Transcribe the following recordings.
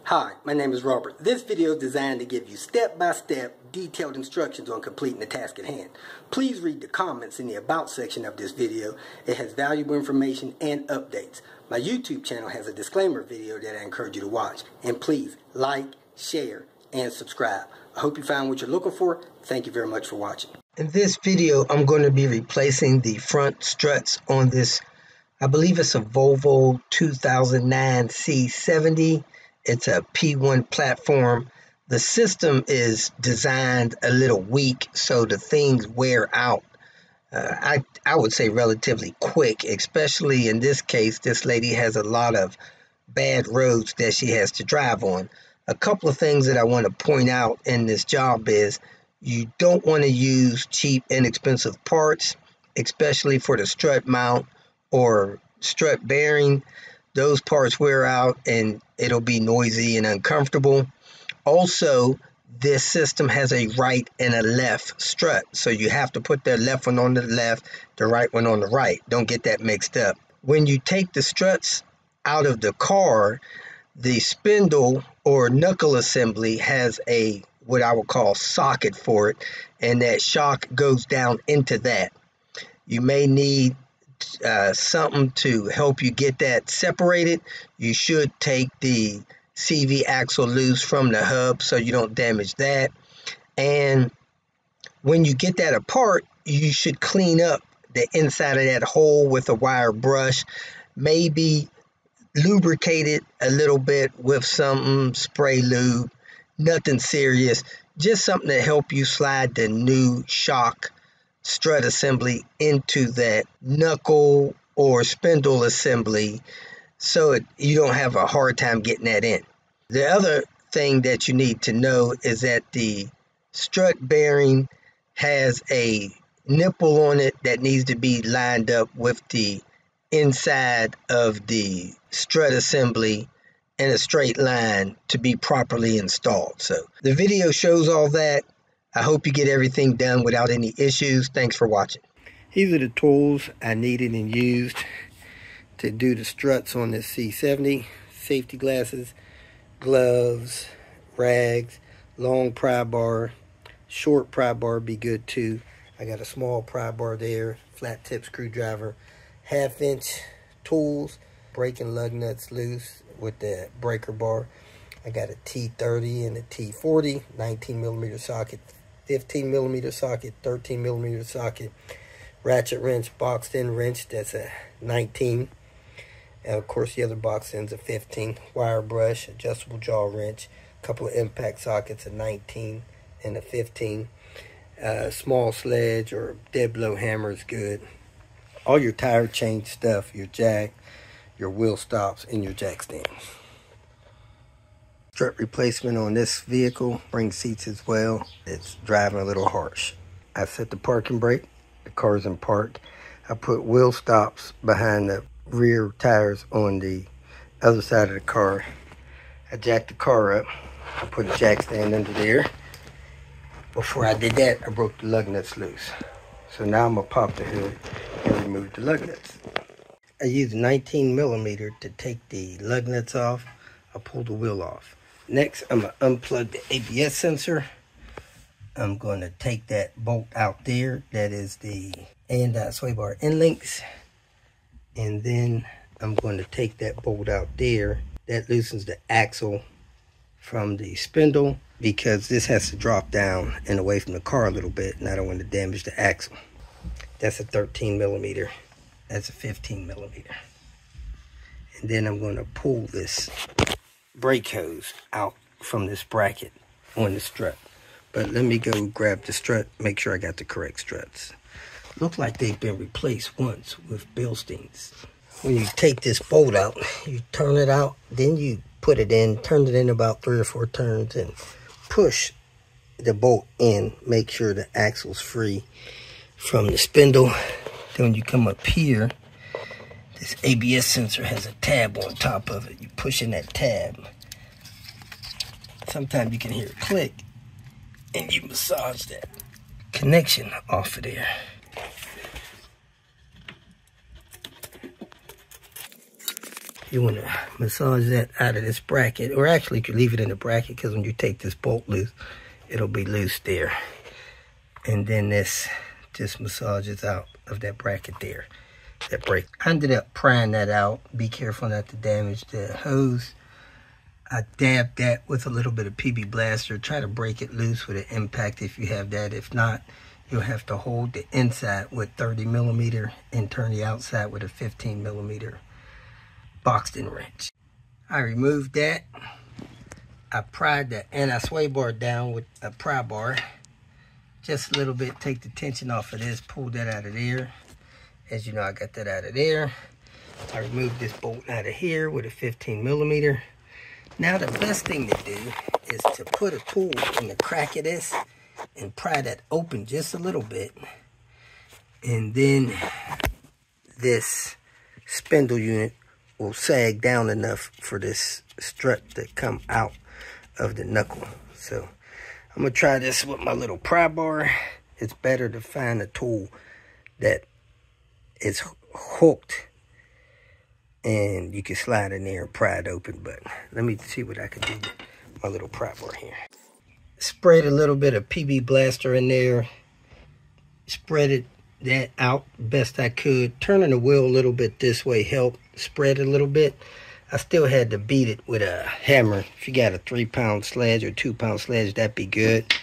Hi, my name is Robert. This video is designed to give you step-by-step detailed instructions on completing the task at hand. Please read the comments in the About section of this video. It has valuable information and updates. My YouTube channel has a disclaimer video that I encourage you to watch. And please like, share, and subscribe. I hope you found what you're looking for. Thank you very much for watching. In this video, I'm going to be replacing the front struts on this, I believe it's a Volvo 2009 C70. It's a P1 platform. The system is designed a little weak, so the things wear out. I would say relatively quick, especially in this case. This lady has a lot of bad roads that she has to drive on. A couple of things that I want to point out in this job is you don't want to use cheap, inexpensive parts, especially for the strut mount or strut bearing. Those parts wear out and it'll be noisy and uncomfortable. Also, this system has a right and a left strut, so you have to put the left one on the left, the right one on the right. Don't get that mixed up. When you take the struts out of the car, the spindle or knuckle assembly has a what I would call socket for it, and that shock goes down into that. You may need something to help you get that separated. You should take the CV axle loose from the hub so you don't damage that. And when you get that apart, you should clean up the inside of that hole with a wire brush. Maybe lubricate it a little bit with some spray lube. Nothing serious, just something to help you slide the new shock strut assembly into that knuckle or spindle assembly so you don't have a hard time getting that in. The other thing that you need to know is that the strut bearing has a nipple on it that needs to be lined up with the inside of the strut assembly in a straight line to be properly installed. So the video shows all that. I hope you get everything done without any issues. Thanks for watching. These are the tools I needed and used to do the struts on this C70. Safety glasses, gloves, rags, long pry bar, short pry bar be good too. I got a small pry bar there, flat tip screwdriver, 1/2-inch tools, breaking lug nuts loose with the breaker bar. I got a T30 and a T40, 19mm socket, 15mm socket, 13mm socket, ratchet wrench, boxed in wrench, that's a 19. And of course the other box end's a 15. Wire brush, adjustable jaw wrench, a couple of impact sockets, a 19 and a 15. Small sledge or dead blow hammer is good. All your tire change stuff, your jack, your wheel stops, and your jack stands. Strut replacement on this vehicle, spring seats as well. It's driving a little harsh. I set the parking brake, the car's in park. I put wheel stops behind the rear tires on the other side of the car. I jacked the car up. I put a jack stand under there. Before I did that, I broke the lug nuts loose. So now I'm gonna pop the hood and remove the lug nuts. I used 19mm to take the lug nuts off. I pulled the wheel off. Next, I'm going to unplug the ABS sensor. I'm going to take that bolt out there. That is the A&I sway bar end links. And then I'm going to take that bolt out there. That loosens the axle from the spindle because this has to drop down and away from the car a little bit, and I don't want to damage the axle. That's a 13mm. That's a 15mm. And then I'm going to pull this brake hose out from this bracket on the strut. But let me go grab the strut, make sure I got the correct struts. Look like they've been replaced once with Bilsteins. When you take this bolt out, you turn it out, then you put it in, turn it in about 3 or 4 turns and push the bolt in. Make sure the axle's free from the spindle. Then when you come up here, this ABS sensor has a tab on top of it. You push in that tab. Sometimes you can hear it click, and you massage that connection off of there. You want to massage that out of this bracket, or actually you could leave it in the bracket, because when you take this bolt loose, it'll be loose there. And then this just massages out of that bracket there, that break. I ended up prying that out. Be careful not to damage the hose. I dabbed that with a little bit of PB Blaster. Try to break it loose with an impact if you have that. If not, you'll have to hold the inside with 30mm and turn the outside with a 15mm boxed-in wrench. I removed that. I pried the anti-sway bar down with a pry bar. Just a little bit, take the tension off of this, pull that out of there. As you know, I got that out of there. I removed this bolt out of here with a 15mm. Now the best thing to do is to put a tool in the crack of this and pry that open just a little bit. And then this spindle unit will sag down enough for this strut to come out of the knuckle. So I'm gonna try this with my little pry bar. It's better to find a tool that is hooked and you can slide in there and pry it open. But let me see what I can do with my little pry bar here. Sprayed a little bit of PB Blaster in there. Spread that out best I could. Turning the wheel a little bit this way helped spread a little bit. I still had to beat it with a hammer. If you got a 3-pound sledge or 2-pound sledge, that'd be good.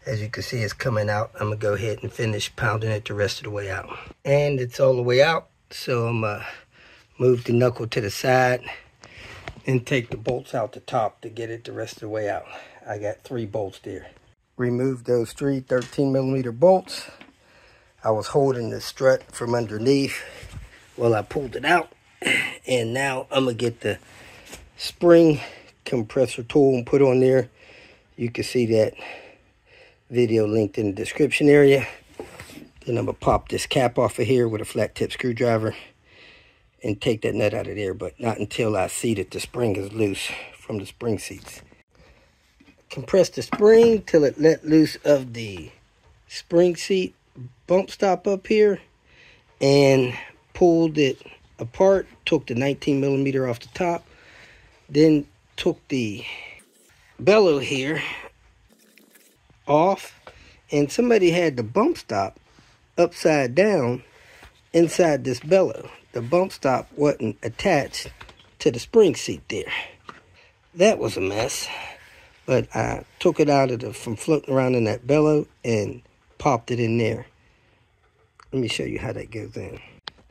As you can see, it's coming out. I'm gonna go ahead and finish pounding it the rest of the way out. And it's all the way out, so I'm gonna move the knuckle to the side and take the bolts out the top to get it the rest of the way out. I got 3 bolts there. Remove those 3 13mm bolts. I was holding the strut from underneath while I pulled it out. And now I'm gonna get the spring compressor tool and put on there. You can see that video linked in the description area. Then I'm gonna pop this cap off of here with a flat tip screwdriver and take that nut out of there, but not until I see that the spring is loose from the spring seats. Compress the spring till it let loose of the spring seat bump stop up here, and pulled it apart. Took the 19mm off the top, then took the bellow here off, and somebody had the bump stop upside down inside this bellow. The bump stop wasn't attached to the spring seat there. That was a mess, but I took it out of from floating around in that bellow and popped it in there. Let me show you how that goes in.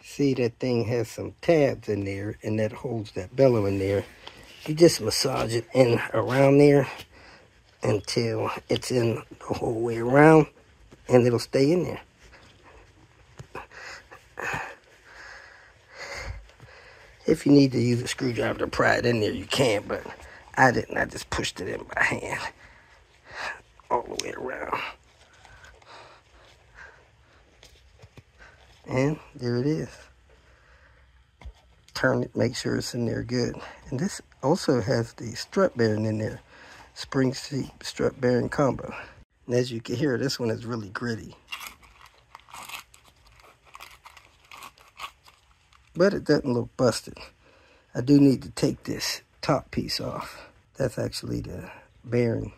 See, that thing has some tabs in there, and that holds that bellow in there. You just massage it in around there until it's in the whole way around, and it'll stay in there. If you need to use a screwdriver to pry it in there, you can, but I didn't. I just pushed it in by hand all the way around. And there it is. Turn it, make sure it's in there good. And this also has the strut bearing in there. Spring seat strut bearing combo. And as you can hear, this one is really gritty. But it doesn't look busted. I do need to take this top piece off. That's actually the bearing.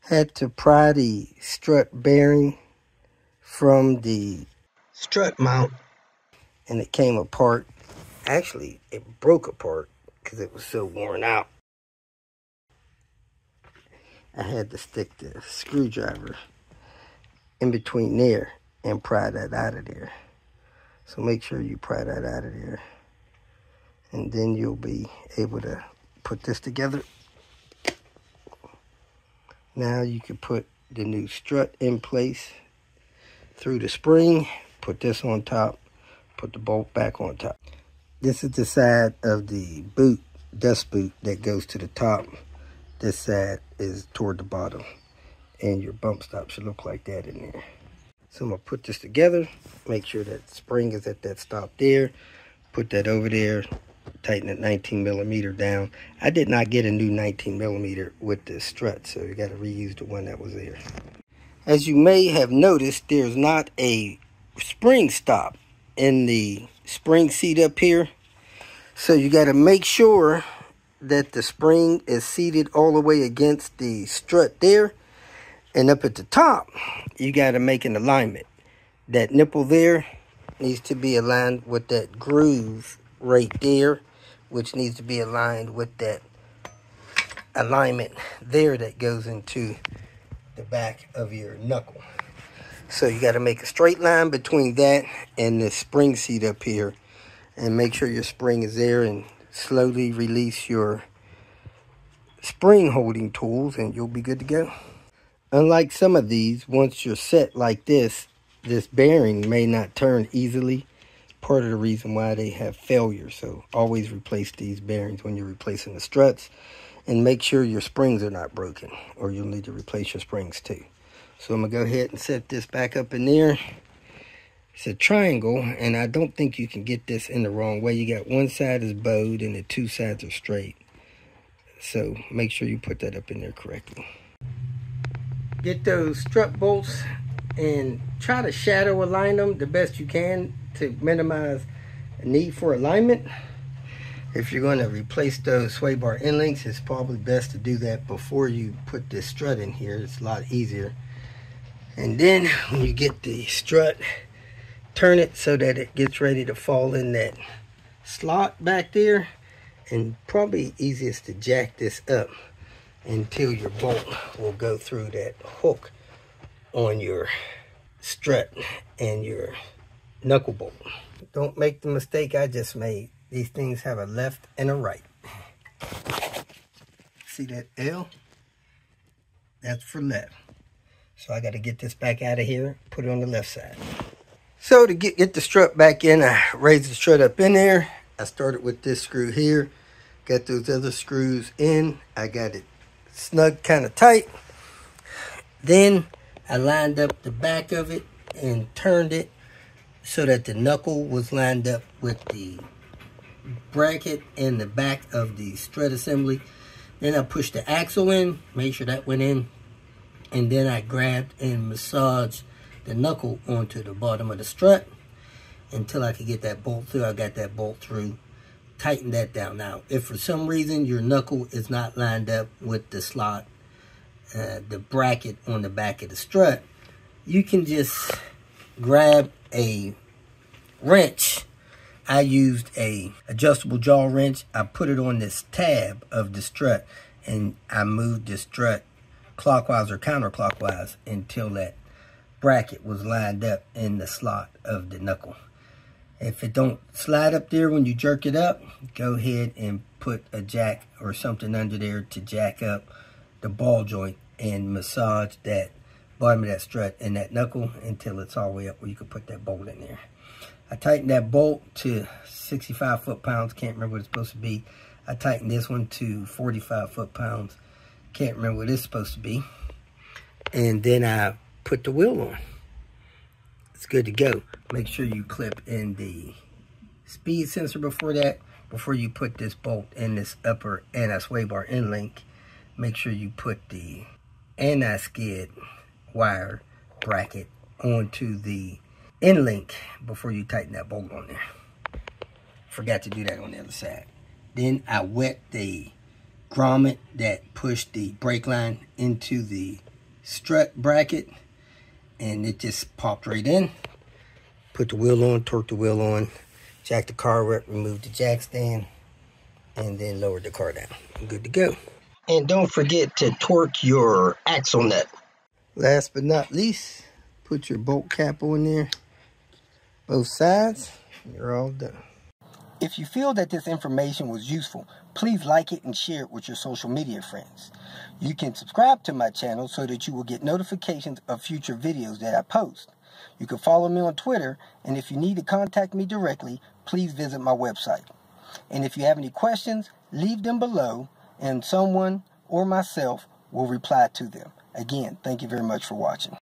Had to pry the strut bearing from the strut mount, and it came apart. Actually, it broke apart because it was so worn out. I had to stick the screwdriver in between there and pry that out of there. So make sure you pry that out of there, and then you'll be able to put this together. Now you can put the new strut in place through the spring. Put this on top, put the bolt back on top. This is the side of the boot, dust boot, that goes to the top. This side is toward the bottom, and your bump stop should look like that in there. So I'm gonna put this together, make sure that spring is at that stop there, put that over there, tighten that 19mm down. I did not get a new 19mm with the strut, so you gotta reuse the one that was there. As you may have noticed, there's not a spring stop in the spring seat up here. So you got to make sure that the spring is seated all the way against the strut there. And up at the top, you got to make an alignment. That nipple there needs to be aligned with that groove right there, which needs to be aligned with that alignment there that goes into the back of your knuckle. So you got to make a straight line between that and the spring seat up here, and make sure your spring is there, and slowly release your spring holding tools and you'll be good to go. Unlike some of these, once you're set like this bearing may not turn easily. Part of the reason why they have failure. So always replace these bearings when you're replacing the struts, and make sure your springs are not broken, or you'll need to replace your springs too. So I'm gonna go ahead and set this back up in there. It's a triangle, and I don't think you can get this in the wrong way. You got one side is bowed and the two sides are straight. So make sure you put that up in there correctly. Get those strut bolts and try to shadow align them the best you can to minimize the need for alignment. If you're going to replace those sway bar end links, it's probably best to do that before you put this strut in here. It's a lot easier. And then when you get the strut, turn it so that it gets ready to fall in that slot back there. And probably easiest to jack this up until your bolt will go through that hook on your strut and your knuckle bolt. Don't make the mistake I just made. These things have a left and a right. See that L? That's for left. So I got to get this back out of here, put it on the left side. So to get the strut back in, I raised the strut up in there. I started with this screw here. Got those other screws in. I got it snug kind of tight. Then I lined up the back of it and turned it so that the knuckle was lined up with the bracket and the back of the strut assembly. Then I pushed the axle in, make sure that went in, and then I grabbed and massaged the knuckle onto the bottom of the strut until I could get that bolt through. I got that bolt through, tighten that down. Now, if for some reason your knuckle is not lined up with the slot, the bracket on the back of the strut, you can just grab a wrench. I used a adjustable jaw wrench. I put it on this tab of the strut, and I moved the strut clockwise or counterclockwise until that bracket was lined up in the slot of the knuckle. If it don't slide up there when you jerk it up, go ahead and put a jack or something under there to jack up the ball joint and massage that bottom of that strut and that knuckle until it's all the way up where you can put that bolt in there. I tightened that bolt to 65 foot-pounds. Can't remember what it's supposed to be. I tightened this one to 45 foot-pounds. Can't remember what it's supposed to be. And then I put the wheel on. It's good to go. Make sure you clip in the speed sensor before that. Before you put this bolt in this upper anti-sway bar end link, make sure you put the anti-skid wire bracket onto the end link before you tighten that bolt on there. Forgot to do that on the other side. Then I wet the grommet that pushed the brake line into the strut bracket, and it just popped right in. Put the wheel on, torque the wheel on, jack the car up, remove the jack stand, and then lower the car down. I'm good to go. And don't forget to torque your axle nut. Last but not least, put your bolt cap on there, both sides, and you're all done. If you feel that this information was useful, please like it and share it with your social media friends. You can subscribe to my channel so that you will get notifications of future videos that I post. You can follow me on Twitter, and if you need to contact me directly, please visit my website. And if you have any questions, leave them below, and someone or myself will reply to them. Again, thank you very much for watching.